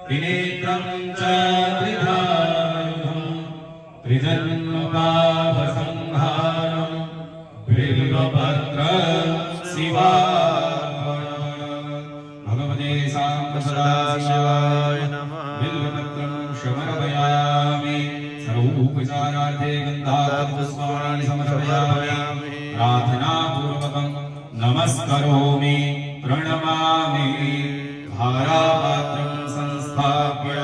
त्रिनेत्रं च त्रिधारुधम् त्रिजन्मपापसंहारं बिल्वपत्र शिवाय भगवते साम्ब सदाशिवाय नमः। बिल्वपत्रं समर्पयामि सर्वोपचारार्थे गन्धापुष्पाणि समर्पयामि प्रार्थनापूर्वकं नमस्करोमि प्रणमामि धारापात्रं संस्थाप्य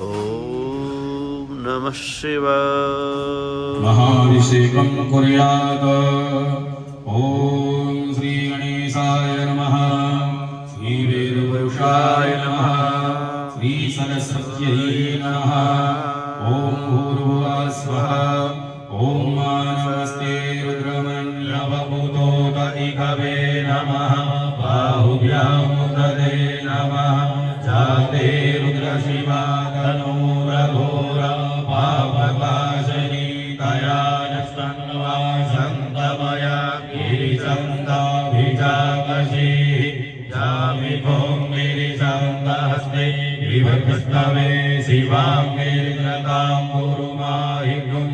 ओम नमः शिवाय। महाभिषेकं कुर्यात्। ओम श्री गणेशाय नमः, श्री वेदपुरुषाय नमः, श्री सरस्वत्यै नमः। ओम भूर्भुवः स्वः। ओम नमस्ते रुद्रमन्यवभूतोपरिकवे नमः। बाहुभ्यामुदरे नमः। जाते रुद्रशिवा तनूरघोर पापकाशनी तया नष्टन्वा सन्तमया गिरिसन्ताभिजाकशी जामि भौमिरिसन्तहस्ते विभक्स्तवे शिवाङ्गिरिनतां गुरुमाहिगुं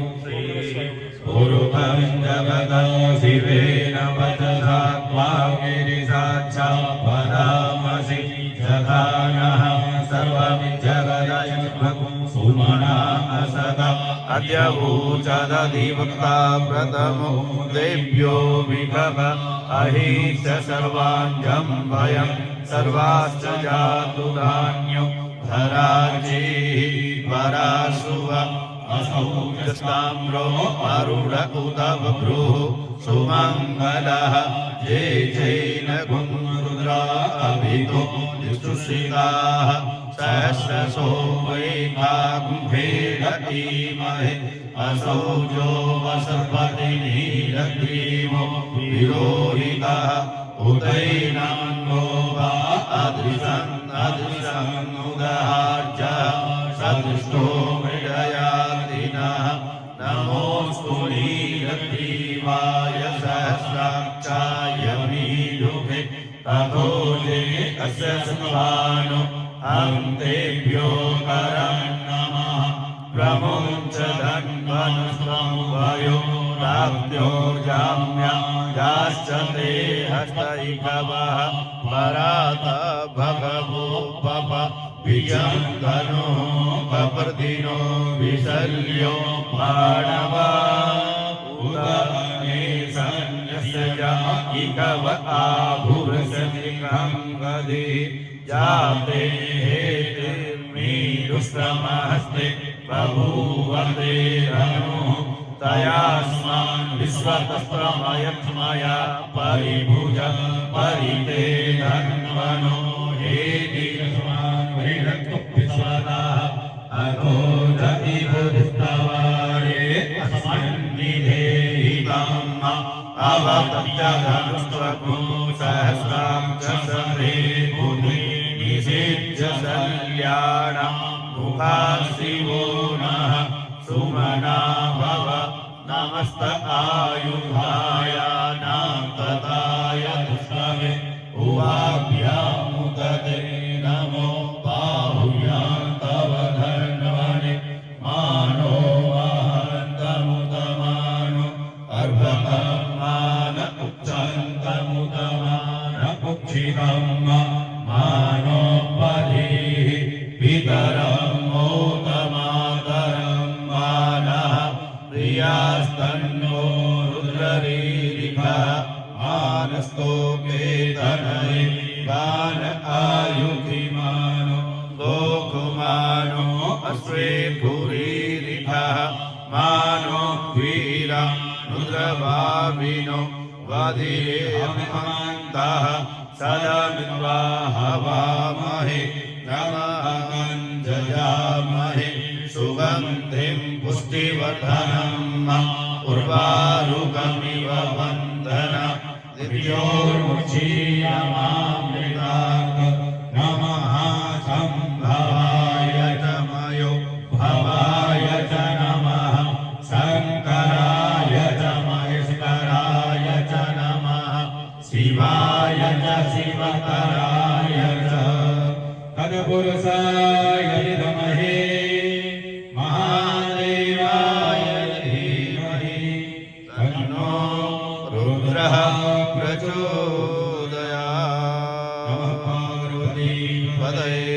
गुरुतं जगदा शिवेन वचसा त्वाङ्गिरिसाक्षा वदामसि जघानः सर्वमिज्जगदयस्मगुं सुमना असदा अद्यवूचदधिवक्ता प्रथमो देव्यो विभव अहिंस सर्वाञ्जं भयं सर्वाश्च जातु धान्यो धराजी पराशुव असौ जस्ताम्रो अरुण उदव भ्रूः सुमङ्गलः जय जैन गुरुरुद्रा अभितो सुशीलाः सहस्रशो वैकाकुम्भेदीमहे असौ जो वसपतिनीरग्रीवो विरोहितः उदैनान्नो वा अदृशन्नुदहार्ज सदृष्टो मृडयादिनः नमोऽस्तु नीलग्रीवाय सहस्राक्षाय मीलुभे तथोजे अस्य संवानो अन्तेभ्यो करं नमः। प्रमुञ्च धन्वनस्त्वमुभयो प्राप्त्यो जाम्या याश्च ते हस्तैकवः परात भगवो पप विजङ्गनो पप्रदिनो विशल्यो माणवा उदने सन्यस्य इकव आभुरसनिकं गदे जाते हेतिर्मीरुश्रमहस्ते बभूवते धनुः तयास्मान् विश्वतस्त्रमयत्मया परिभुज परिते धन्वनो हेतिरस्मान् वैरक्तु विश्वदाः अघोर इवुस्तवारे अस्मन्निधेहितम् अवतप्यधनुस्त्वगुं सहस्रां च सरे मुनि निषिध्य सल्याणां मुखाशिवो नः सुमना भव नमस्त आयुधायानां तथाय दुष्टवे उवाभ्यामुदते नमो बाहुभ्यां तव धन्वने मानो महन्तमुदमानो अर्भकमान उच्चन्तमुदमान उक्षितं मानो पदीः पितरं मोदमातरं मानः प्रियास्तन्नो रुद्ररीरिभः मानस्तोके तनये गान आयुधिमानो गोकुमानो अश्वे भूरिरिभः मानो वीरा रुद्रभाविनो वधिरेऽहन्तः सदमित्वा हवामहे नमः गञ्जयामहे सुगन्धिं पुष्टिवर्धनम् उर्वारुकमिव वन्दन दिव्योर्मुक्षीयमामृतात् नमः सम्भवाय च मयो भवाय च नमः शङ्कराय च महेश्वराय च नमः शिवाय च शिवतराय च तत्पुरुषाय विद्महे महादेवाय धीमहि तन्नो रुद्रः नमः प्रचोदयात्। पार्वती पतये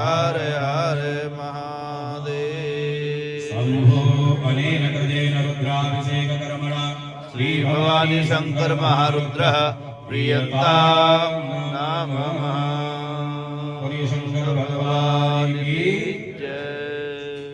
हर हर महादेव। शम्भो अनेन कृतेन रुद्राभिषेककर्मणा श्री भवानी शंकर महारुद्रः प्रियतां नमः। शंकर